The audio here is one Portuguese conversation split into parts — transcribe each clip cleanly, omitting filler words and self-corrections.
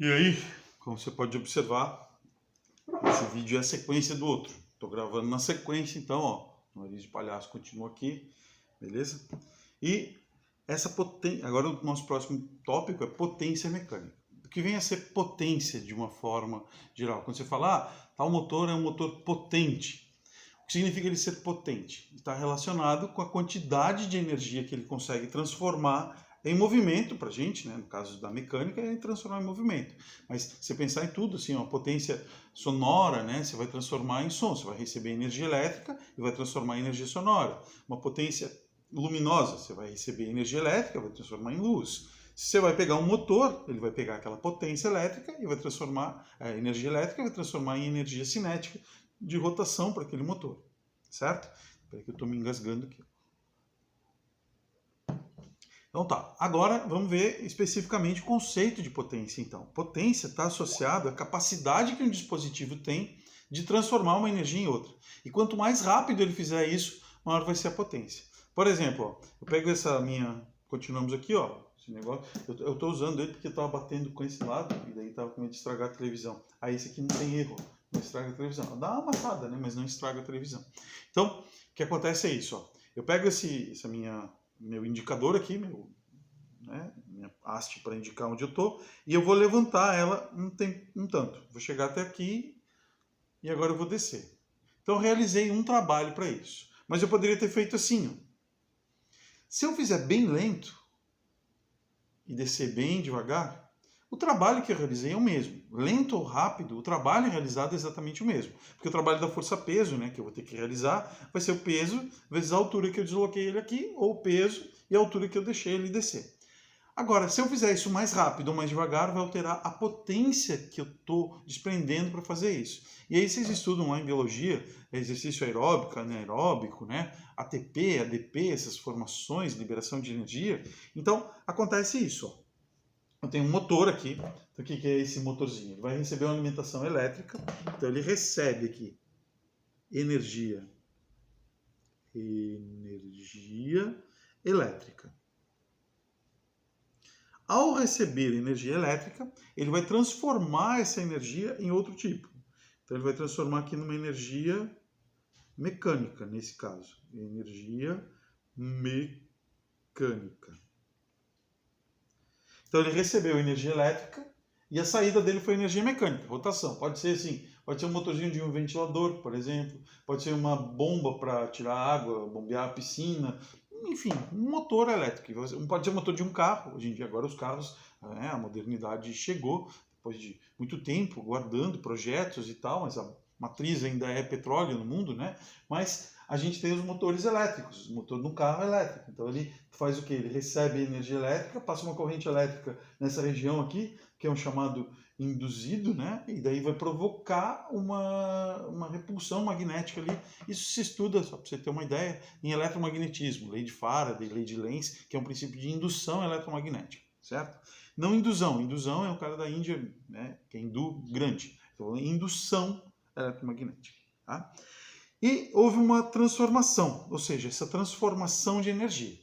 E aí, como você pode observar, esse vídeo é a sequência do outro. Estou gravando na sequência, então, ó, o nariz de palhaço continua aqui, beleza? E essa potência, agora o nosso próximo tópico é potência mecânica. O que vem a ser potência de uma forma geral? Quando você fala, tal motor é um motor potente. O que significa ele ser potente? Está relacionado com a quantidade de energia que ele consegue transformar em movimento para a gente, né? No caso da mecânica, é transformar em movimento. Mas se você pensar em tudo, assim, uma potência sonora, né? Você vai transformar em som, você vai receber energia elétrica e vai transformar em energia sonora. Uma potência luminosa, você vai receber energia elétrica, vai transformar em luz. Se você vai pegar um motor, ele vai pegar aquela potência elétrica e vai transformar a energia elétrica vai transformar em energia cinética de rotação para aquele motor, certo? Espera que eu estou me engasgando aqui. Então tá, agora vamos ver especificamente o conceito de potência então. Potência está associado à capacidade que um dispositivo tem de transformar uma energia em outra. E quanto mais rápido ele fizer isso, maior vai ser a potência. Por exemplo, ó, eu pego essa minha... Continuamos aqui, ó, esse negócio. Eu estou usando ele porque eu estava batendo com esse lado e daí estava com medo de estragar a televisão. Aí esse aqui não tem erro, não estraga a televisão. Dá uma amassada, né, mas não estraga a televisão. Então, o que acontece é isso, ó. Eu pego meu indicador aqui, minha haste para indicar onde eu estou, e eu vou levantar ela um tanto. Vou chegar até aqui e agora eu vou descer. Então eu realizei um trabalho para isso. Mas eu poderia ter feito assim. Ó. Se eu fizer bem lento e descer bem devagar, o trabalho que eu realizei é o mesmo. Lento ou rápido, o trabalho realizado é exatamente o mesmo. Porque o trabalho da força-peso, né, que eu vou ter que realizar, vai ser o peso vezes a altura que eu desloquei ele aqui, ou o peso e a altura que eu deixei ele descer. Agora, se eu fizer isso mais rápido ou mais devagar, vai alterar a potência que eu estou desprendendo para fazer isso. E aí vocês estudam lá em biologia, exercício aeróbico, anaeróbico, né? ATP, ADP, essas formações, liberação de energia. Então, acontece isso. Ó. Eu tenho um motor aqui. Então, o que é esse motorzinho? Ele vai receber uma alimentação elétrica. Então, ele recebe aqui energia elétrica. Ao receber energia elétrica, ele vai transformar essa energia em outro tipo. Então, ele vai transformar aqui numa energia mecânica, nesse caso. Energia mecânica. Então, ele recebeu energia elétrica e a saída dele foi energia mecânica, rotação. Pode ser assim, pode ser um motorzinho de um ventilador, por exemplo. Pode ser uma bomba para tirar água, bombear a piscina. Enfim, um motor elétrico. Pode ser um motor de um carro. Hoje em dia, agora os carros, a modernidade chegou, depois de muito tempo, guardando projetos e tal, mas a matriz ainda é petróleo no mundo, né? Mas a gente tem os motores elétricos, o motor de um carro elétrico. Então ele faz o quê? Ele recebe energia elétrica, passa uma corrente elétrica nessa região aqui, que é um chamado induzido, né? E daí vai provocar uma repulsão magnética ali. Isso se estuda, só para você ter uma ideia, em eletromagnetismo, lei de Faraday, lei de Lenz, que é um princípio de indução eletromagnética, certo? Não indusão. Indusão é o cara da Índia, né? Que é hindu grande. Então, indução eletromagnética, tá? E houve uma transformação, ou seja, essa transformação de energia.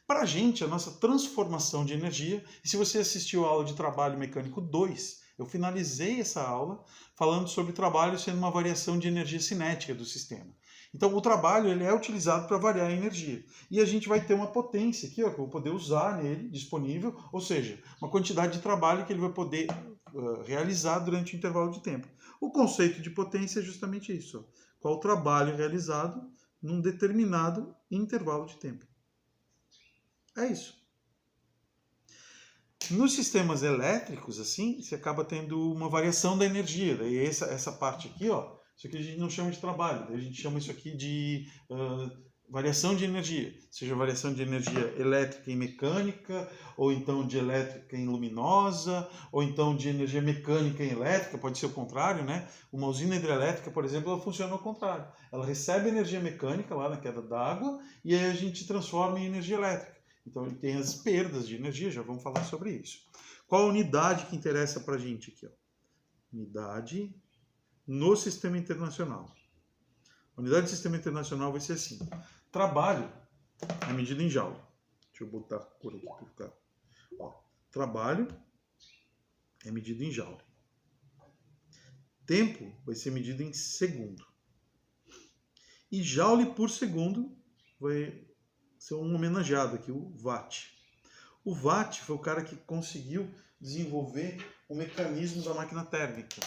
Para a gente, a nossa transformação de energia, e se você assistiu a aula de trabalho mecânico 2, eu finalizei essa aula falando sobre trabalho sendo uma variação de energia cinética do sistema. Então, o trabalho ele é utilizado para variar a energia. E a gente vai ter uma potência aqui, ó, que eu vou poder usar nele, disponível, ou seja, uma quantidade de trabalho que ele vai poder realizar durante o intervalo de tempo. O conceito de potência é justamente isso. Ó. Qual o trabalho realizado num determinado intervalo de tempo. É isso. Nos sistemas elétricos, assim, você acaba tendo uma variação da energia. Daí essa parte aqui, ó, isso aqui a gente não chama de trabalho, daí a gente chama isso aqui de variação de energia. Seja variação de energia elétrica em mecânica, ou então de elétrica em luminosa, ou então de energia mecânica em elétrica, pode ser o contrário, né? Uma usina hidrelétrica, por exemplo, ela funciona ao contrário. Ela recebe energia mecânica lá na queda d'água e aí a gente transforma em energia elétrica. Então ele tem as perdas de energia, já vamos falar sobre isso. Qual a unidade que interessa para a gente aqui? Ó? Unidade no sistema internacional. A unidade do sistema internacional vai ser assim. Trabalho é medida em joule. Deixa eu botar a cor aqui para ficar. Ó, trabalho é medido em joule. Tempo vai ser medido em segundo. E joule por segundo vai ser um homenageado aqui, o Watt. O Watt foi o cara que conseguiu desenvolver o mecanismo da máquina térmica.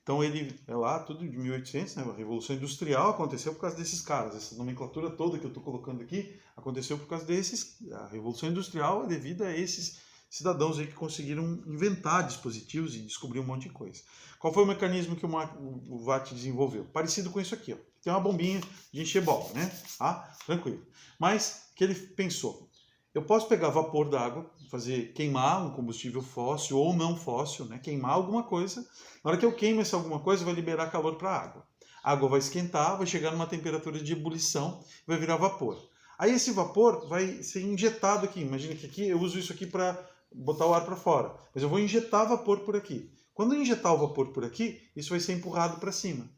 Então ele é lá, tudo de 1800, né? A Revolução Industrial aconteceu por causa desses caras. Essa nomenclatura toda que eu estou colocando aqui aconteceu por causa desses. A Revolução Industrial é devida a esses cidadãos aí que conseguiram inventar dispositivos e descobrir um monte de coisa. Qual foi o mecanismo que o Watt desenvolveu? Parecido com isso aqui, ó. Tem uma bombinha de encher bola, né? Ah, tranquilo. Mas o que ele pensou? Eu posso pegar vapor d'água, fazer queimar um combustível fóssil ou não fóssil, né? Queimar alguma coisa. Na hora que eu queimo essa alguma coisa, vai liberar calor para a água. A água vai esquentar, vai chegar numa temperatura de ebulição, vai virar vapor. Aí esse vapor vai ser injetado aqui. Imagina que aqui eu uso isso aqui para botar o ar para fora. Mas eu vou injetar vapor por aqui. Quando eu injetar o vapor por aqui, isso vai ser empurrado para cima.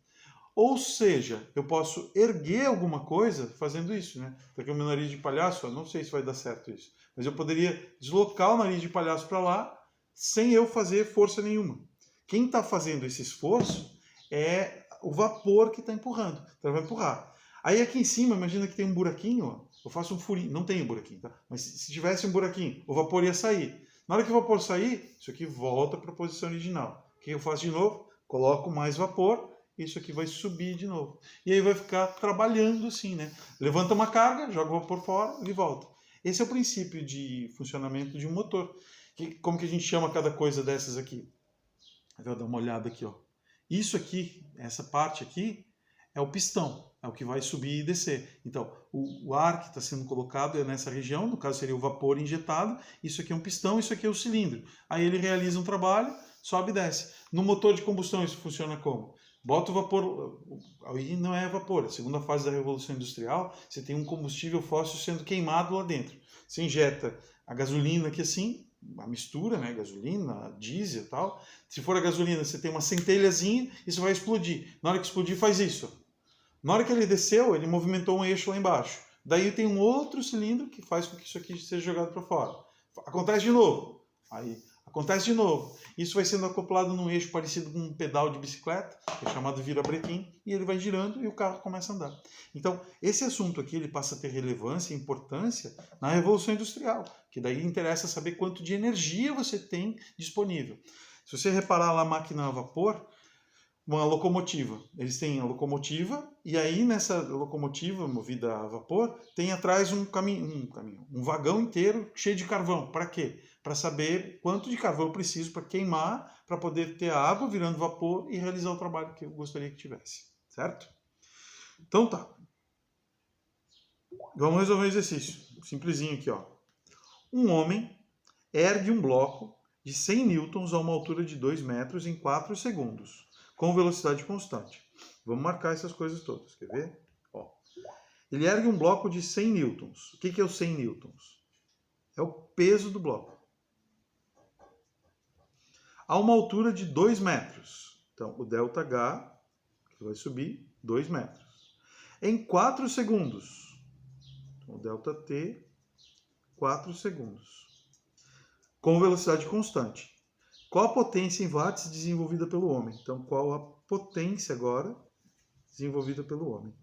Ou seja, eu posso erguer alguma coisa fazendo isso, né? Porque o meu nariz de palhaço, eu não sei se vai dar certo isso, mas eu poderia deslocar o nariz de palhaço para lá sem eu fazer força nenhuma. Quem está fazendo esse esforço é o vapor que está empurrando. Então vai empurrar. Aí aqui em cima, imagina que tem um buraquinho, ó. Eu faço um furinho, não tem um buraquinho, tá? Mas se tivesse um buraquinho, o vapor ia sair. Na hora que o vapor sair, isso aqui volta para a posição original. O que eu faço de novo? Coloco mais vapor. Isso aqui vai subir de novo. E aí vai ficar trabalhando assim, né? Levanta uma carga, joga o vapor fora e volta. Esse é o princípio de funcionamento de um motor. Como que a gente chama cada coisa dessas aqui? Eu vou dar uma olhada aqui, ó. Isso aqui, essa parte aqui, é o pistão. É o que vai subir e descer. Então, o ar que está sendo colocado é nessa região, no caso seria o vapor injetado. Isso aqui é um pistão, isso aqui é o cilindro. Aí ele realiza um trabalho, sobe e desce. No motor de combustão isso funciona como? Bota o vapor, aí não é vapor, a segunda fase da Revolução Industrial, você tem um combustível fóssil sendo queimado lá dentro. Você injeta a gasolina aqui assim, a mistura, né, gasolina, diesel e tal. Se for a gasolina, você tem uma centelhazinha, isso vai explodir. Na hora que explodir, faz isso. Na hora que ele desceu, ele movimentou um eixo lá embaixo. Daí tem um outro cilindro que faz com que isso aqui seja jogado para fora. Acontece de novo. Aí acontece de novo. Isso vai sendo acoplado num eixo parecido com um pedal de bicicleta, que é chamado virabrequim, e ele vai girando e o carro começa a andar. Então, esse assunto aqui ele passa a ter relevância e importância na Revolução Industrial, que daí interessa saber quanto de energia você tem disponível. Se você reparar lá a máquina a vapor, uma locomotiva. Eles têm a locomotiva e aí nessa locomotiva movida a vapor tem atrás um vagão inteiro cheio de carvão. Para quê? Para saber quanto de carvão eu preciso para queimar, para poder ter a água virando vapor e realizar o trabalho que eu gostaria que tivesse. Certo? Então tá. Vamos resolver um exercício. Simplesinho aqui, ó. Um homem ergue um bloco de 100 newtons a uma altura de 2 metros em 4 segundos. Com velocidade constante. Vamos marcar essas coisas todas, quer ver? Ó. Ele ergue um bloco de 100 newtons. O que é o 100 newtons? É o peso do bloco. A uma altura de 2 metros. Então, o ΔH, que vai subir, 2 metros. Em 4 segundos. Então, o ΔT, 4 segundos. Com velocidade constante. Qual a potência em watts desenvolvida pelo homem? Então, qual a potência agora desenvolvida pelo homem?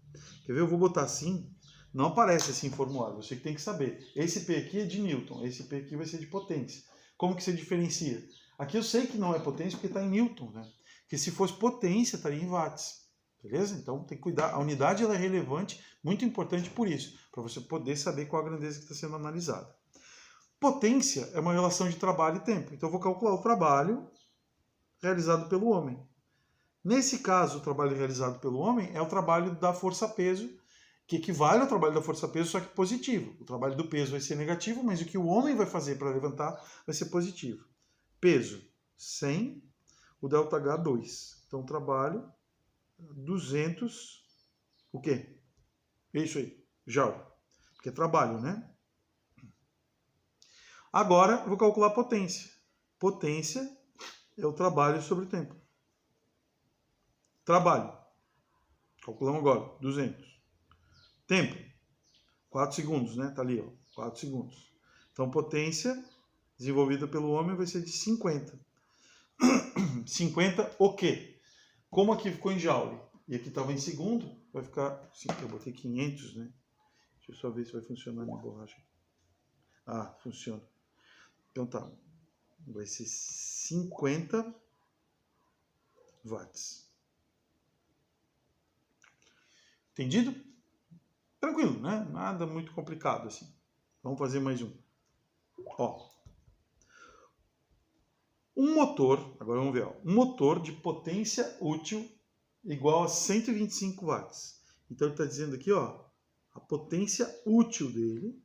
Quer ver? Eu vou botar assim. Não aparece assim formulário. Você que tem que saber. Esse P aqui é de Newton. Esse P aqui vai ser de potência. Como que você diferencia? Aqui eu sei que não é potência porque está em Newton, né? Porque se fosse potência, estaria em watts. Beleza? Então, tem que cuidar. A unidade ela é relevante, muito importante por isso. Para você poder saber qual a grandeza que está sendo analisada. Potência é uma relação de trabalho e tempo. Então, eu vou calcular o trabalho realizado pelo homem. Nesse caso, o trabalho realizado pelo homem é o trabalho da força-peso, que equivale ao trabalho da força-peso, só que positivo. O trabalho do peso vai ser negativo, mas o que o homem vai fazer para levantar vai ser positivo. Peso, 100, o ΔH, 2. Então, trabalho, 200, o quê? É isso aí, joule. Porque é trabalho, né? Agora, eu vou calcular a potência. Potência é o trabalho sobre o tempo. Trabalho. Calculamos agora, 200. Tempo, 4 segundos, né? Tá ali, ó, 4 segundos. Então, potência desenvolvida pelo homem vai ser de 50. 50 o quê? Como aqui ficou em joule e aqui estava em segundo, vai ficar... Eu botei 500, né? Deixa eu só ver se vai funcionar minha borracha. Ah, funciona. Então tá. Vai ser 50 watts. Entendido? Tranquilo, né? Nada muito complicado assim. Vamos fazer mais um. Ó. Um motor, agora vamos ver, ó, um motor de potência útil igual a 125 watts. Então ele está dizendo aqui, ó, a potência útil dele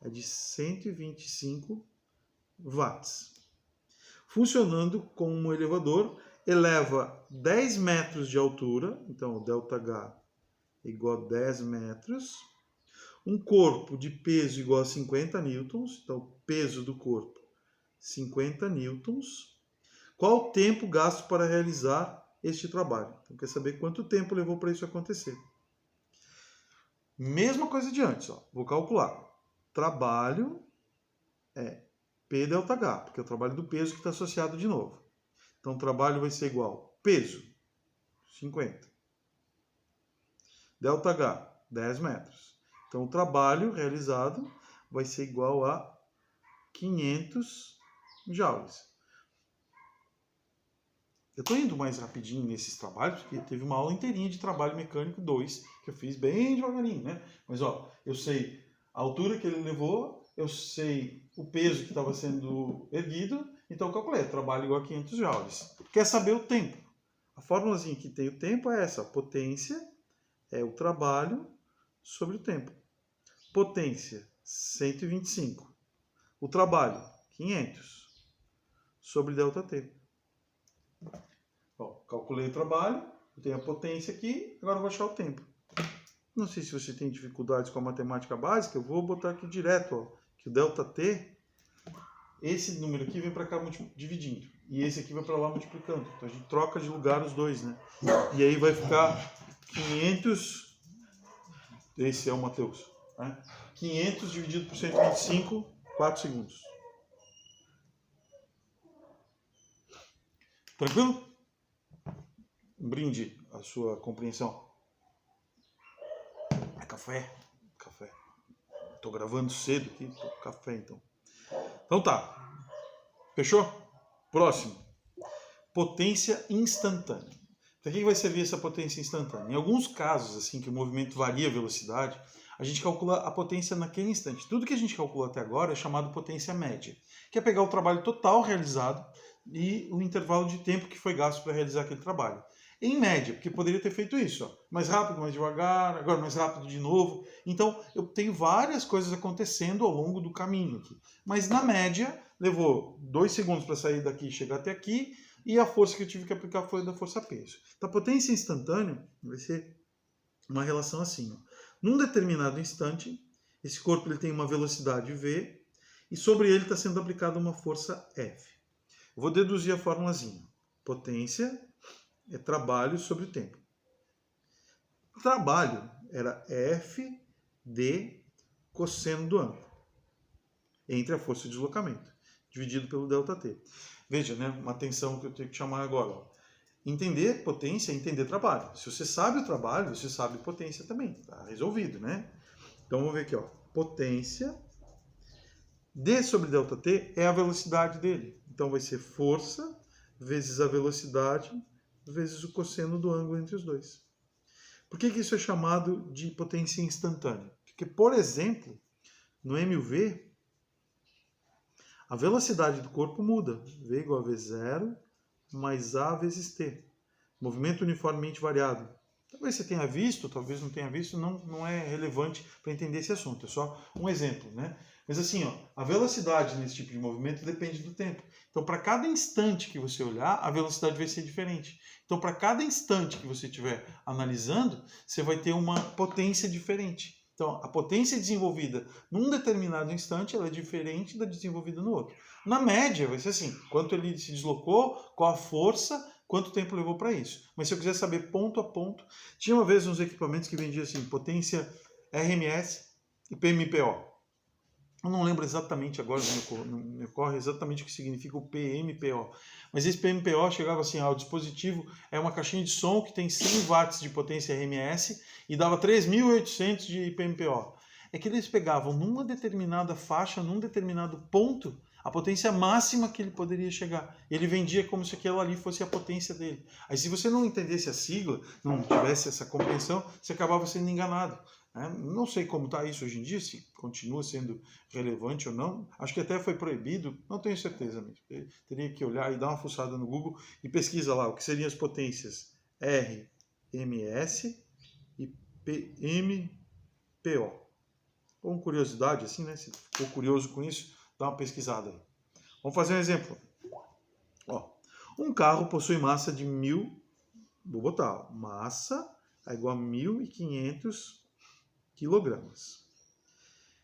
é de 125 watts. Funcionando como um elevador, eleva 10 metros de altura, então o ΔH é igual a 10 metros. Um corpo de peso igual a 50 newtons, então o peso do corpo 50 newtons. Qual o tempo gasto para realizar este trabalho? Então, quer saber quanto tempo levou para isso acontecer. Mesma coisa de antes, ó. Vou calcular. Trabalho é P ΔH, porque é o trabalho do peso que está associado de novo. Então, o trabalho vai ser igual peso, 50. ΔH, 10 metros. Então, o trabalho realizado vai ser igual a 500 joules. Eu estou indo mais rapidinho nesses trabalhos, porque teve uma aula inteirinha de trabalho mecânico 2, que eu fiz bem devagarinho, né? Mas, ó, eu sei a altura que ele levou, eu sei o peso que estava sendo erguido, então eu calculei, trabalho igual a 500 joules. Quer saber o tempo? A fórmulazinha que tem o tempo é essa, a potência é o trabalho sobre o tempo. Potência, 125. O trabalho, 500, sobre ΔT. Bom, calculei o trabalho, eu tenho a potência aqui, agora eu vou achar o tempo. Não sei se você tem dificuldades com a matemática básica, eu vou botar aqui direto, ó, que o ΔT, esse número aqui vem para cá dividindo, e esse aqui vai para lá multiplicando. Então a gente troca de lugar os dois, né? E aí vai ficar 500, esse é o Mateus, né? 500 dividido por 125, 4 segundos. Tranquilo? Um brinde à sua compreensão. É café? Café. Estou gravando cedo aqui, tô com café então. Então tá. Fechou? Próximo. Potência instantânea. Para que vai servir essa potência instantânea? Em alguns casos, assim, que o movimento varia a velocidade, a gente calcula a potência naquele instante. Tudo que a gente calculou até agora é chamado potência média, que é pegar o trabalho total realizado e o intervalo de tempo que foi gasto para realizar aquele trabalho. Em média, porque poderia ter feito isso, ó, mais rápido, mais devagar, agora mais rápido de novo. Então, eu tenho várias coisas acontecendo ao longo do caminho aqui. Mas, na média, levou 2 segundos para sair daqui e chegar até aqui, e a força que eu tive que aplicar foi da força-peso. Então, a potência instantânea vai ser uma relação assim. Ó. Num determinado instante, esse corpo ele tem uma velocidade v, e sobre ele está sendo aplicada uma força F. Eu vou deduzir a formulazinha. Potência é trabalho sobre o tempo. O trabalho era F de cosseno do ângulo, entre a força de deslocamento, dividido pelo ΔT. Veja, né, uma atenção que eu tenho que chamar agora. Ó. Entender potência é entender trabalho. Se você sabe o trabalho, você sabe potência também. Está resolvido, né? Então, vamos ver aqui. Ó. Potência D sobre ΔT é a velocidade dele. Então, vai ser força vezes a velocidade vezes o cosseno do ângulo entre os dois. Por que isso é chamado de potência instantânea? Porque, por exemplo, no MUV, a velocidade do corpo muda. V igual a V0 mais A vezes T. Movimento uniformemente variado. Talvez você tenha visto, talvez não tenha visto, não é relevante para entender esse assunto. É só um exemplo, né? Mas assim, ó, a velocidade nesse tipo de movimento depende do tempo. Então, para cada instante que você olhar, a velocidade vai ser diferente. Então, para cada instante que você estiver analisando, você vai ter uma potência diferente. Então, a potência desenvolvida num determinado instante, ela é diferente da desenvolvida no outro. Na média, vai ser assim, quanto ele se deslocou, qual a força, quanto tempo levou para isso. Mas se eu quiser saber ponto a ponto, tinha uma vez uns equipamentos que vendiam assim, potência RMS e PMPO. Eu não lembro exatamente agora, não me ocorre exatamente o que significa o PMPO. Mas esse PMPO chegava assim, o dispositivo é uma caixinha de som que tem 100 watts de potência RMS e dava 3.800 de PMPO. É que eles pegavam numa determinada faixa, num determinado ponto, a potência máxima que ele poderia chegar. Ele vendia como se aquela ali fosse a potência dele. Aí se você não entendesse a sigla, não tivesse essa compreensão, você acabava sendo enganado. Não sei como está isso hoje em dia, se continua sendo relevante ou não. Acho que até foi proibido, não tenho certeza mesmo. Teria que olhar e dar uma fuçada no Google e pesquisa lá o que seriam as potências RMS e PMPO. Com curiosidade, assim, né? Se ficou curioso com isso, dá uma pesquisada aí. Vamos fazer um exemplo. Um carro possui massa de 1.000, vou botar, massa é igual a 1.500 quilogramas.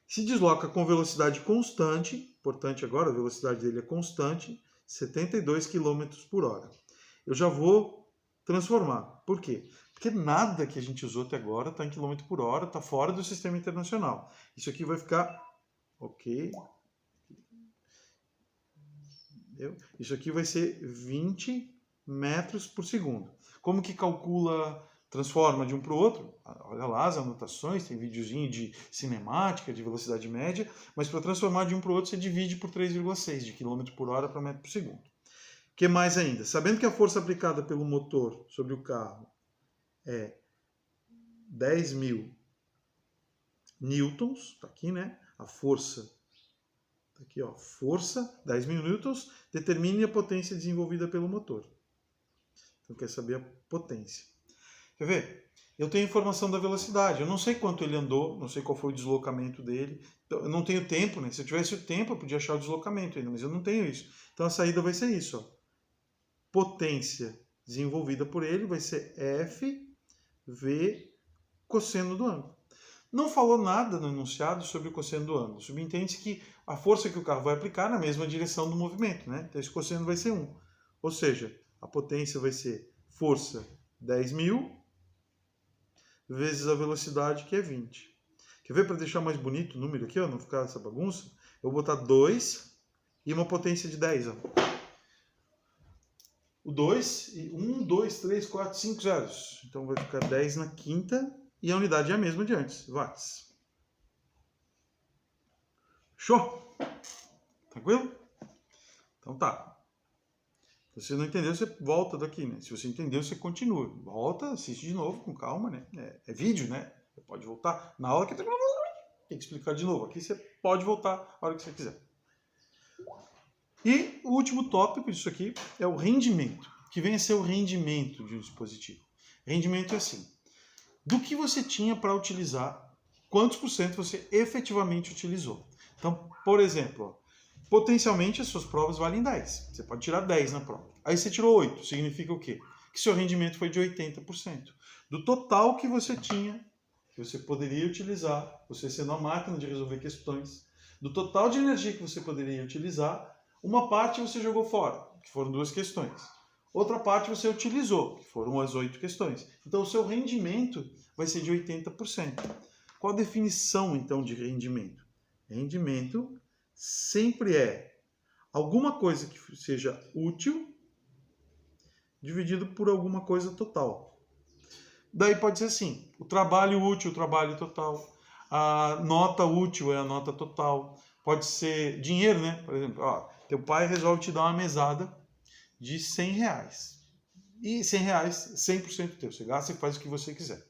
Se desloca com velocidade constante, importante agora, a velocidade dele é constante, 72 km por hora. Eu já vou transformar. Por quê? Porque nada que a gente usou até agora está em km por hora, está fora do sistema internacional. Isso aqui vai ficar... Ok. Isso aqui vai ser 20 metros por segundo. Como que calcula... transforma de um para o outro, olha lá as anotações, tem videozinho de cinemática, de velocidade média, mas para transformar de um para o outro você divide por 3,6, de km por hora para metro por segundo. O que mais ainda? Sabendo que a força aplicada pelo motor sobre o carro é 10.000 newtons, está aqui, né? A força, tá aqui, ó, força, 10.000 newtons, determine a potência desenvolvida pelo motor. Então quer saber a potência. Quer ver? Eu tenho informação da velocidade. Eu não sei quanto ele andou, não sei qual foi o deslocamento dele. Eu não tenho tempo, né? Se eu tivesse o tempo, eu podia achar o deslocamento ainda, mas eu não tenho isso. Então a saída vai ser isso, ó. Potência desenvolvida por ele vai ser F V cosseno do ângulo. Não falou nada no enunciado sobre o cosseno do ângulo. Subentende-se que a força que o carro vai aplicar na mesma direção do movimento, né? Então esse cosseno vai ser 1. Ou seja, a potência vai ser força 10.000 vezes a velocidade, que é 20. Quer ver para deixar mais bonito o número aqui, ó, não ficar essa bagunça? Eu vou botar 2 e uma potência de 10. Ó. O 2, 1, 2, 3, 4, 5 zeros. Então vai ficar 10 na quinta e a unidade é a mesma de antes, watts. Show? Tranquilo? Então tá. Se você não entendeu, você volta daqui, né? Se você entendeu, você continua. Volta, assiste de novo, com calma, né? É vídeo, né? Você pode voltar. Na aula que tem que explicar de novo. Aqui você pode voltar a hora que você quiser. E o último tópico disso aqui é o rendimento. Que vem a ser o rendimento de um dispositivo. Rendimento é assim. Do que você tinha para utilizar, quantos por cento você efetivamente utilizou. Então, por exemplo, ó, potencialmente as suas provas valem 10. Você pode tirar 10 na prova. Aí você tirou 8. Significa o quê? Que seu rendimento foi de 80%. Do total que você tinha, que você poderia utilizar, você sendo a máquina de resolver questões, do total de energia que você poderia utilizar, uma parte você jogou fora, que foram 2 questões. Outra parte você utilizou, que foram as 8 questões. Então o seu rendimento vai ser de 80%. Qual a definição, então, de rendimento? Rendimento sempre é alguma coisa que seja útil dividido por alguma coisa total. Daí pode ser assim, o trabalho útil, o trabalho total. A nota útil é a nota total. Pode ser dinheiro, né? Por exemplo, ó, teu pai resolve te dar uma mesada de 100 reais. E 100 reais, 100% teu. Você gasta e faz o que você quiser.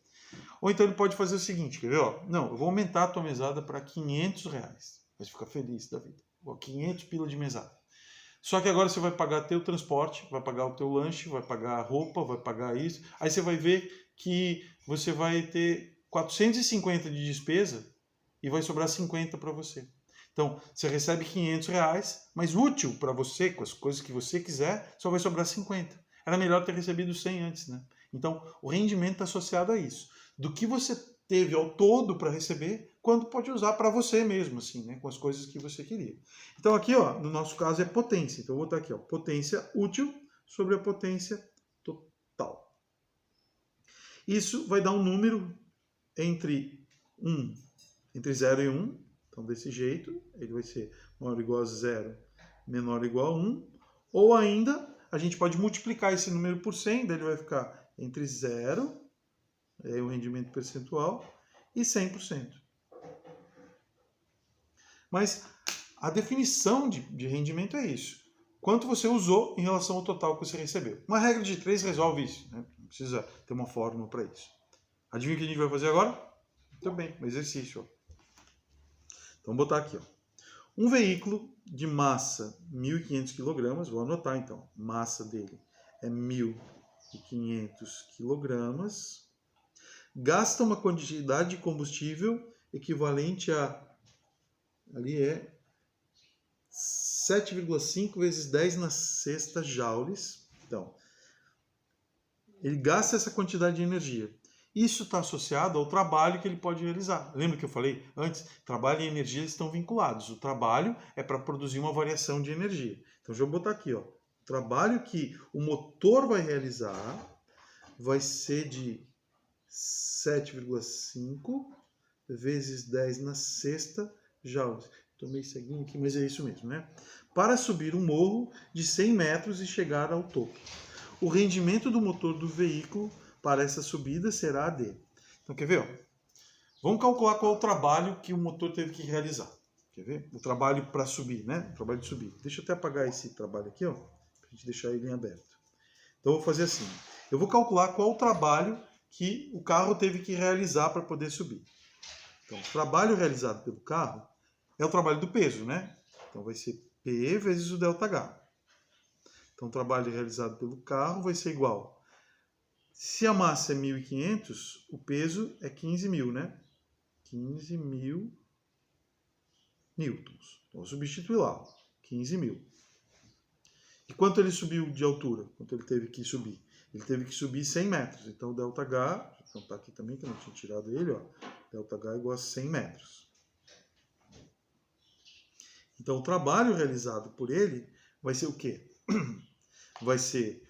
Ou então ele pode fazer o seguinte, quer ver? Ó, não, eu vou aumentar a tua mesada para 500 reais. Vai ficar feliz da vida. 500 pila de mesada. Só que agora você vai pagar teu transporte, vai pagar o teu lanche, vai pagar a roupa, vai pagar isso. Aí você vai ver que você vai ter 450 de despesa e vai sobrar 50 para você. Então, você recebe 500 reais, mas útil para você, com as coisas que você quiser, só vai sobrar 50. Era melhor ter recebido 100 antes, né? Então, o rendimento está associado a isso. Do que você teve ao todo para receber, quando pode usar para você mesmo, assim, né? Com as coisas que você queria. Então, aqui, ó, no nosso caso, é potência. Então, eu vou botar aqui, ó, potência útil sobre a potência total. Isso vai dar um número entre 0 e 1, Então, desse jeito, ele vai ser maior ou igual a 0, menor ou igual a 1. Ou ainda, a gente pode multiplicar esse número por 100, daí ele vai ficar entre 0, é o rendimento percentual, e 100%. Mas a definição de rendimento é isso. Quanto você usou em relação ao total que você recebeu. Uma regra de 3 resolve isso, né? Não precisa ter uma fórmula para isso. Adivinha o que a gente vai fazer agora? Muito bem, um exercício. Ó. Então, vou botar aqui. Ó. Um veículo de massa 1.500 kg, vou anotar então, massa dele é 1.500 kg, gasta uma quantidade de combustível equivalente a, ali é 7,5 vezes 10 na sexta joules. Então, ele gasta essa quantidade de energia. Isso está associado ao trabalho que ele pode realizar. Lembra que eu falei antes? Trabalho e energia estão vinculados. O trabalho é para produzir uma variação de energia. Então, já vou botar aqui. Ó, o trabalho que o motor vai realizar vai ser de 7,5 vezes 10 na sexta joules. Estou meio ceguinho aqui, mas é isso mesmo, né? Para subir um morro de 100 metros e chegar ao topo. O rendimento do motor do veículo para essa subida será de. Então, quer ver? Ó? Vamos calcular qual é o trabalho que o motor teve que realizar. Quer ver? O trabalho para subir, né? O trabalho de subir. Deixa eu até apagar esse trabalho aqui, ó, para a gente deixar ele em aberto. Então, eu vou fazer assim. Eu vou calcular qual o trabalho que o carro teve que realizar para poder subir. Então, o trabalho realizado pelo carro é o trabalho do peso, né? Então, vai ser P vezes o ΔH. Então, o trabalho realizado pelo carro vai ser igual. Se a massa é 1.500, o peso é 15.000, né? 15.000 newtons. Então, vou substituir lá. 15.000. E quanto ele subiu de altura? Quanto ele teve que subir? Ele teve que subir 100 metros. Então, o ΔH, então está aqui também, que eu não tinha tirado ele, ó. ΔH é igual a 100 metros. Então, o trabalho realizado por ele vai ser o quê? Vai ser,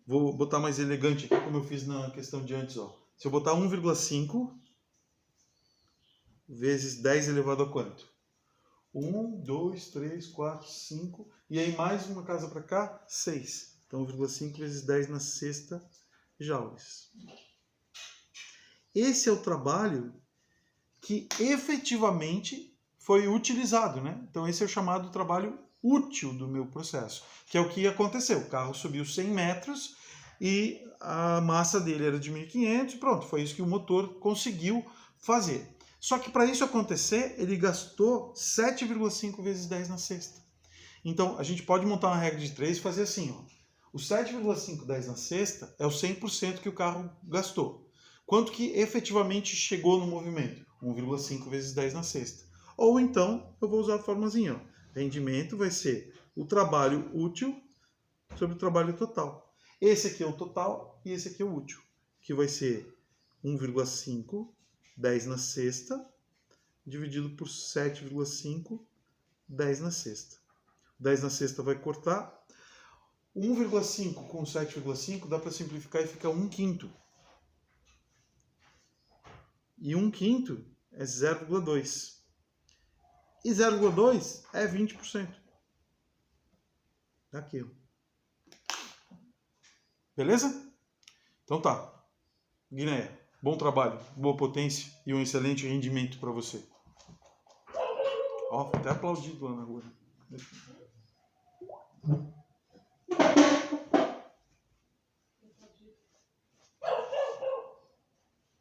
vou botar mais elegante aqui, como eu fiz na questão de antes. Ó. Se eu botar 1,5 vezes 10 elevado a quanto? 1, 2, 3, 4, 5. E aí mais uma casa para cá, 6. Então, 1,5 vezes 10 na sexta joules. Esse é o trabalho que efetivamente foi utilizado, né? Então, esse é o chamado trabalho útil do meu processo, que é o que aconteceu. O carro subiu 100 metros e a massa dele era de 1.500 e pronto, foi isso que o motor conseguiu fazer. Só que para isso acontecer, ele gastou 7,5 vezes 10 na sexta. Então, a gente pode montar uma regra de 3 e fazer assim, ó. O 7,5 10 na sexta é o 100% que o carro gastou. Quanto que efetivamente chegou no movimento? 1,5 vezes 10 na sexta. Ou então, eu vou usar a formazinha, ó. Rendimento vai ser o trabalho útil sobre o trabalho total. Esse aqui é o total e esse aqui é o útil, que vai ser 1,5, 10 na sexta, dividido por 7,5, 10 na sexta. 10 na sexta vai cortar. 1,5 com 7,5 dá para simplificar e fica 1/5. E 1/5 é 0,2. E 0,2 é 20%. Aqui. Beleza? Então tá. Guiné, bom trabalho, boa potência e um excelente rendimento para você. Ó, até aplaudido lá na rua.